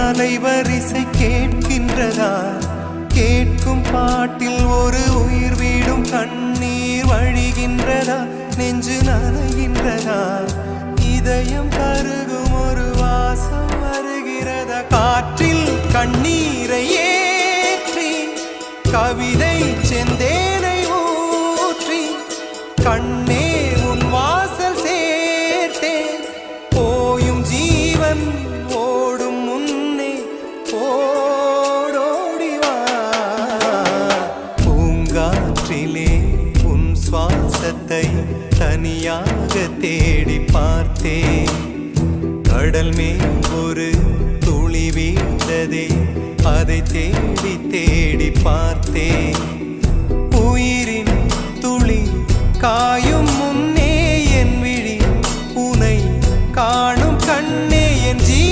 அலைவரிசை கேட்கின்றதா? கேட்கும் பாட்டில் ஒரு உயிர் வீடும் கண்ணீர் வழிகின்றதா? நெஞ்சு நனைகின்றதா? இதயம் கருகும் ஒரு வாசம் வருகிறதா? காற்றில் கண்ணீரை ஏற்றி கவிதை செந்தேனை ஊற்றி கண்ணே உன் வாசல் சேர்த்தேன். போயும் ஜீவன் ஓடும் முன்னே ஓடோடிவா. பூங்காற்றிலே உன் சுவாசத்தை தனியாக தேடி பார்த்தேன். கடல் மேல் ஒரு துளி வீழ்ந்ததே, அதை தேடி தேடி பார்த்தேன். உயிரின் துளி காயும்